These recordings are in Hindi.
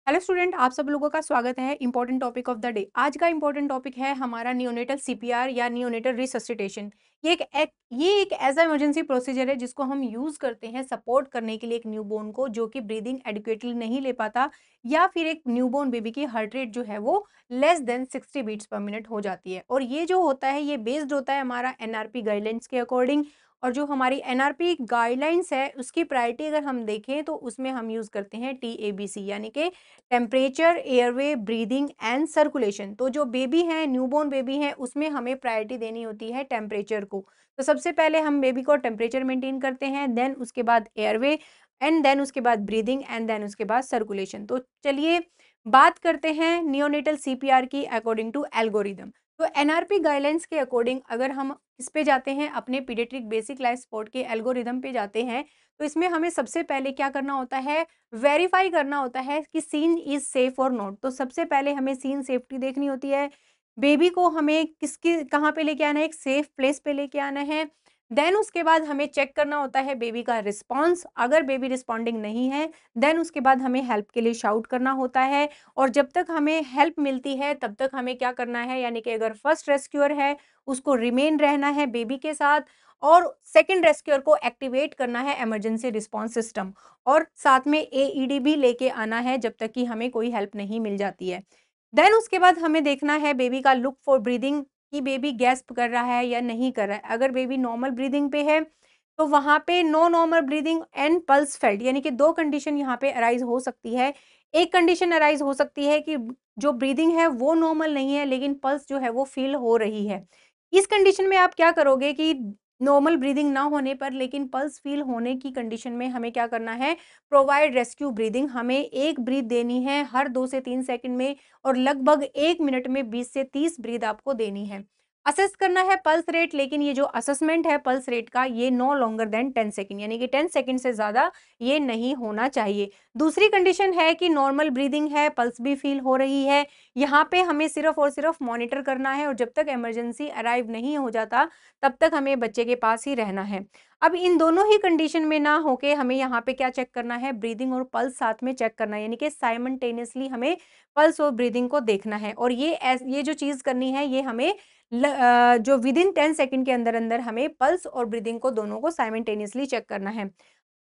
हेलो स्टूडेंट, आप सब लोगों का स्वागत है important topic of the day. आज का इंपॉर्टेंट टॉपिक है हमारा नियोनेटल सीपीआर या नियोनेटल रिससिटेशन। ये एक ऐसा इमरजेंसी प्रोसीजर है जिसको हम यूज करते हैं सपोर्ट करने के लिए एक न्यूबॉर्न को जो कि ब्रीदिंग एडिक्वेटली नहीं ले पाता, या फिर एक न्यूबॉर्न बेबी की हार्ट रेट जो है वो less than 60 beats per minute हो जाती है। और ये जो होता है ये बेस्ड होता है हमारा एनआरपी गाइडलाइंस के अकॉर्डिंग। और जो हमारी एनआरपी गाइडलाइंस है उसकी प्रायोरिटी अगर हम देखें तो उसमें हम यूज करते हैं टीएबीसी यानी कि temperature, airway, breathing and circulation. तो जो बेबी है, न्यूबॉर्न बेबी है, उसमें हमें प्रायोरिटी देनी होती है टेम्परेचर को। तो सबसे पहले हम बेबी को टेम्परेचर मेंटेन करते हैं, देन उसके बाद एयरवे एंड देन उसके बाद ब्रीदिंग एंड देन उसके बाद सर्कुलेशन। तो चलिए बात करते हैं नियोनेटल सीपीआर की अकॉर्डिंग टू एल्गोरिदम। तो एनआरपी गाइडलाइंस के अकॉर्डिंग अगर हम इस पे जाते हैं, अपने पीडियाट्रिक बेसिक लाइफ सपोर्ट के एल्गोरिदम पे जाते हैं, तो इसमें हमें सबसे पहले क्या करना होता है, वेरीफाई करना होता है कि सीन इज सेफ और नॉट। तो सबसे पहले हमें सीन सेफ्टी देखनी होती है। बेबी को हमें किसके कहाँ पे लेके आना है, एक सेफ प्लेस पे लेके आना है। देन उसके बाद हमें चेक करना होता है बेबी का रिस्पॉन्स। अगर बेबी रिस्पॉन्डिंग नहीं है देन उसके बाद हमें हेल्प के लिए शाउट करना होता है। और जब तक हमें हेल्प मिलती है तब तक हमें क्या करना है, यानी कि अगर फर्स्ट रेस्क्यूअर है उसको रिमेन रहना है बेबी के साथ, और सेकंड रेस्क्यूअर को एक्टिवेट करना है इमरजेंसी रिस्पांस सिस्टम, और साथ में एईडी भी लेके आना है जब तक कि हमें कोई हेल्प नहीं मिल जाती है। देन उसके बाद हमें देखना है बेबी का लुक फॉर ब्रीदिंग, कि बेबी गैस्प कर रहा है या नहीं कर रहा है। अगर बेबी नॉर्मल ब्रीदिंग पे है तो वहां पे no normal breathing and pulse felt, यानी कि दो कंडीशन यहाँ पे अराइज हो सकती है। एक कंडीशन अराइज हो सकती है कि जो ब्रीदिंग है वो नॉर्मल नहीं है लेकिन पल्स जो है वो फील हो रही है। इस कंडीशन में आप क्या करोगे कि नॉर्मल ब्रीदिंग ना होने पर लेकिन पल्स फील होने की कंडीशन में हमें क्या करना है, प्रोवाइड रेस्क्यू ब्रीदिंग। हमें एक ब्रीथ देनी है हर 2 से 3 सेकंड में, और लगभग 1 मिनट में 20 से 30 ब्रीथ आपको देनी है। असेस करना है पल्स रेट, लेकिन ये जो असेसमेंट है पल्स रेट का ये नो लॉन्गर देन 10 सेकंड, यानी कि 10 सेकंड से ज़्यादा ये नहीं होना चाहिए। दूसरी कंडीशन है कि नॉर्मल ब्रीदिंग है, पल्स भी फील हो रही है। यहाँ पे हमें सिर्फ और सिर्फ मॉनिटर करना है, और जब तक इमरजेंसी अराइव नहीं हो जाता तब तक हमें बच्चे के पास ही रहना है। अब इन दोनों ही कंडीशन में ना होके हमें यहाँ पे क्या चेक करना है, ब्रीदिंग और पल्स साथ में चेक करना है, यानी कि साइमल्टेनियसली हमें पल्स और ब्रीदिंग को देखना है। और ये जो चीज़ करनी है ये हमें जो विद इन 10 सेकंड के अंदर-अंदर हमें पल्स और ब्रीदिंग को दोनों को साइमल्टेनियसली चेक करना है।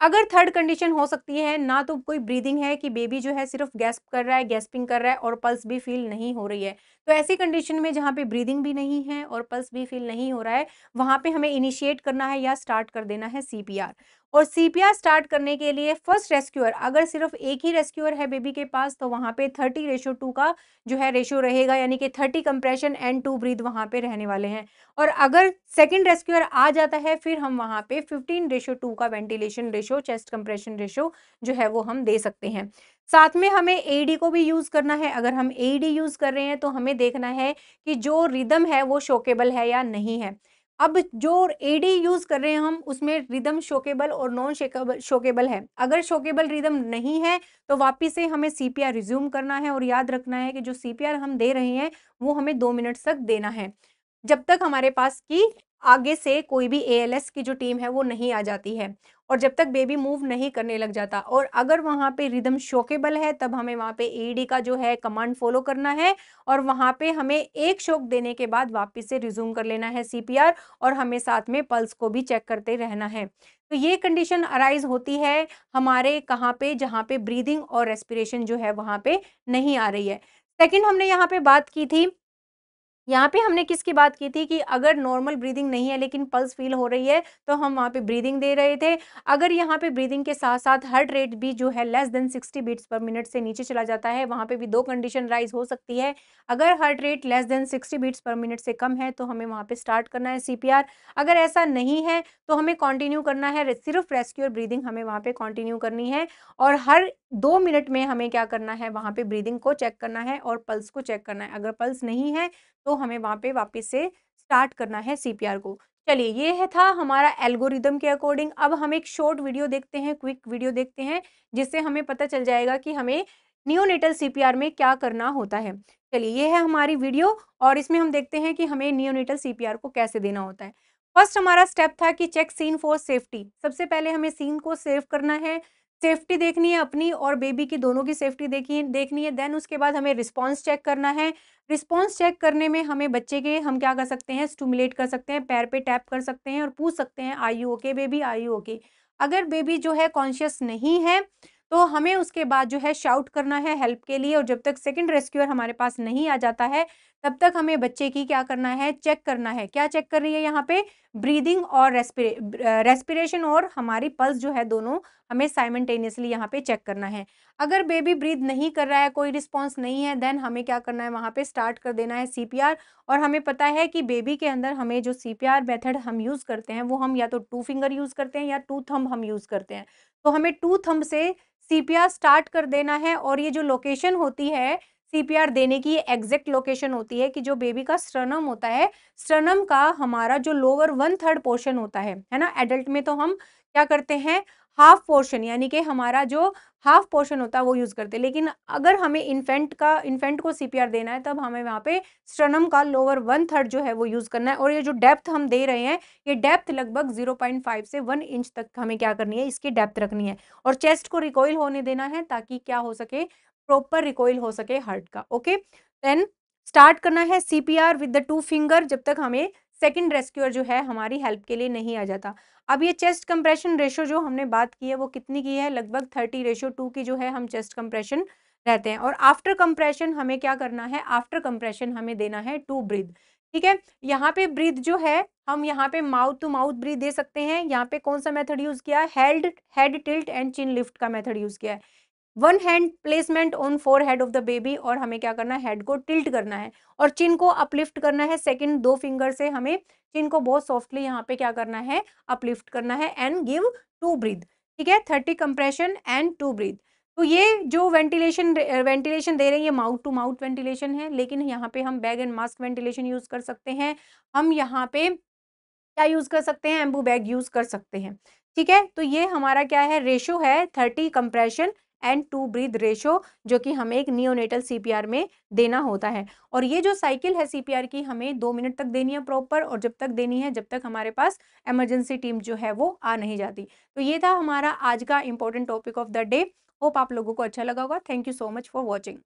अगर थर्ड कंडीशन हो सकती है, ना तो कोई ब्रीदिंग है कि बेबी जो है सिर्फ गैस्प कर रहा है, गैस्पिंग कर रहा है और पल्स भी फील नहीं हो रही है। तो ऐसी कंडीशन में जहाँ पे ब्रीदिंग भी नहीं है और पल्स भी फील नहीं हो रहा है, वहाँ पे हमें इनिशिएट करना है या स्टार्ट कर देना है सीपीआर। और सीपीआर स्टार्ट करने के लिए फर्स्ट रेस्क्यूअर, अगर सिर्फ एक ही रेस्क्यूअर है बेबी के पास तो वहाँ पे 30:2 का जो है रेशियो रहेगा, यानी कि 30 कंप्रेशन एंड 2 ब्रीथ वहाँ पे रहने वाले हैं। और अगर सेकंड रेस्क्यूअर आ जाता है फिर हम वहाँ पे 15:2 का ventilation ratio, chest compression ratio जो है वो हम दे सकते हैं। साथ में हमें एईडी को भी यूज़ करना है। अगर हम एईडी यूज़ कर रहे हैं तो हमें देखना है कि जो रिदम है वो शोकेबल है या नहीं है। अब जो एईडी यूज़ कर रहे हैं हम उसमें रिदम शोकेबल और नॉन शेकेबल शोकेबल है। अगर शोकेबल रिदम नहीं है तो वापिस से हमें सीपीआर रिज़्यूम करना है, और याद रखना है कि जो सीपीआर हम दे रहे हैं वो हमें 2 मिनट्स तक देना है। जब तक हमारे पास की आगे से कोई भी एएलएस की जो टीम है वो नहीं आ जाती है, और जब तक बेबी मूव नहीं करने लग जाता। और अगर वहाँ पे रिदम शोकेबल है तब हमें वहाँ पे एईडी का जो है कमांड फॉलो करना है, और वहाँ पे हमें एक शॉक देने के बाद वापस से रिज्यूम कर लेना है सीपीआर, और हमें साथ में पल्स को भी चेक करते रहना है। तो ये कंडीशन अराइज होती है हमारे कहाँ पे, जहाँ पे ब्रीदिंग और रेस्पिरेशन जो है वहाँ पे नहीं आ रही है। सेकंड हमने यहाँ पे बात की थी, यहाँ पे हमने किसकी बात की थी कि अगर नॉर्मल ब्रीदिंग नहीं है लेकिन पल्स फील हो रही है तो हम वहाँ पे ब्रीदिंग दे रहे थे। अगर यहाँ पे ब्रीदिंग के साथ-साथ हार्ट रेट भी जो है less than 60 beats per minute से नीचे चला जाता है, वहाँ पे भी 2 कंडीशन राइज़ हो सकती है। अगर heart rate less than 60 beats per minute से कम है तो हमें वहाँ पे स्टार्ट करना है सीपीआर। अगर ऐसा नहीं है तो हमें कंटिन्यू करना है, सिर्फ रेस्क्यू और ब्रीदिंग हमें वहाँ पे कंटिन्यू करनी है, और हर 2 मिनट में हमें क्या करना है, वहाँ पे ब्रीदिंग को चेक करना है और पल्स को चेक करना है। अगर पल्स नहीं है तो हमें वहाँ पे वापस से स्टार्ट करना है सीपीआर को। चलिए ये है था हमारा एल्गोरिदम के अकॉर्डिंग। अब हम एक शॉर्ट वीडियो देखते हैं, क्विक वीडियो देखते हैं, जिससे हमें पता चल जाएगा कि हमें नियोनेटल सीपीआर में क्या करना होता है। चलिए ये है हमारी वीडियो, और इसमें हम देखते हैं कि हमें नियोनेटल सीपीआर को कैसे देना होता है। फर्स्ट हमारा स्टेप था कि चेक सीन फॉर सेफ्टी। सबसे पहले हमें सीन को सेव करना है। सेफ्टी देखनी है अपनी और बेबी की, दोनों की सेफ्टी देखनी है। देन उसके बाद हमें रिस्पॉन्स चेक करना है। रिस्पॉन्स चेक करने में हमें बच्चे के हम क्या कर सकते हैं, स्टिमुलेट कर सकते हैं, पैर पे टैप कर सकते हैं और पूछ सकते हैं, are you okay baby, are you okay. अगर बेबी जो है कॉन्शियस नहीं है, तो हमें उसके बाद जो है शाउट करना है हेल्प के लिए, और जब तक सेकंड रेस्क्यूअर हमारे पास नहीं आ जाता है, तब तक हमें बच्चे की क्या करना है, चेक करना है। क्या चेक कर रही है यहाँ पे, ब्रीदिंग और रेस्पिरेशन और हमारी पल्स जो है, दोनों हमें साइमल्टेनियसली यहाँ पे चेक करना है। अगर बेबी ब्रीद नहीं कर रहा है, कोई रिस्पॉन्स नहीं है, देन हमें क्या करना है, वहाँ पे स्टार्ट कर देना है सीपीआर। और हमें पता है कि बेबी के अंदर हमें जो सीपीआर मेथड हम यूज़ करते हैं, वो हम या तो 2 फिंगर यूज़ करते हैं या 2 थंब हम यूज़ करते हैं। तो हमें 2 थंब से सीपीआर स्टार्ट कर देना है, और ये जो लोकेशन होती है सीपीआर देने की, एग्जैक्ट लोकेशन होती है कि जो बेबी का स्टर्नम होता है, स्टर्नम का हमारा जो लोअर 1/3 पोर्शन होता है ना, एडल्ट में तो हम क्या करते हैं, हाफ पोर्शन, यानी कि हमारा जो हाफ पोर्शन होता है वो यूज़ करते हैं। लेकिन अगर हमें इन्फेंट को सीपीआर देना है, तब हमें वहाँ पे स्टर्नम का लोअर 1/3 जो है वो यूज़ करना है। और ये जो डेप्थ हम दे रहे हैं, ये डेप्थ लगभग 0.5 से 1 इंच तक हमें क्या करनी है, इसकी डेप्थ रखनी है। और चेस्ट को रिकॉइल होने देना है, ताकि क्या हो सके, प्रॉपर रिकॉइल हो सके हार्ट का। ओके, देन स्टार्ट करना है सीपीआर विद द 2 फिंगर, जब तक हमें सेकंड रेस्क्यूअर जो है हमारी हेल्प के लिए नहीं आ जाता। अब ये चेस्ट कंप्रेशन रेशो जो हमने बात की है, वो कितनी की है, लगभग 30:2 की जो है हम चेस्ट कंप्रेशन रहते हैं। और आफ्टर कंप्रेशन हमें क्या करना है, आफ्टर कंप्रेशन हमें देना है 2 ब्रीथ। ठीक है, यहाँ पे ब्रीथ जो है, हम यहाँ पे माउथ टू माउथ ब्रीथ दे सकते हैं। यहाँ पे कौन सा मेथड यूज किया है, head tilt and chin lift का मेथड यूज किया है। One hand placement on forehead of the baby, और हमें क्या करना है, हेड को टिल्ट करना है और चिन को अपलिफ्ट करना है। सेकंड 2 फिंगर से हमें चिन को बहुत सॉफ्टली यहाँ पे क्या करना है, अपलिफ्ट करना है एंड गिव 2 ब्रीथ। ठीक है, 30 कंप्रेशन एंड 2 ब्रीथ। तो ये जो वेंटिलेशन दे रहे हैं, ये माउथ टू माउथ वेंटिलेशन है, लेकिन यहाँ पे हम bag and mask ventilation use कर सकते हैं। हम यहाँ पे क्या यूज कर सकते हैं, एम्बू बैग यूज कर सकते हैं। ठीक है, तो ये हमारा क्या है, रेशो है 30 कंप्रेशन एंड 2 ब्रीथ रेशो, जो कि हमें एक नियोनेटल सीपीआर में देना होता है। और ये जो साइकिल है सीपीआर की, हमें 2 मिनट तक देनी है प्रॉपर, और जब तक देनी है जब तक हमारे पास इमरजेंसी टीम जो है वो आ नहीं जाती। तो ये था हमारा आज का important topic of the day. Hope आप लोगों को अच्छा लगा होगा। Thank you so much for watching.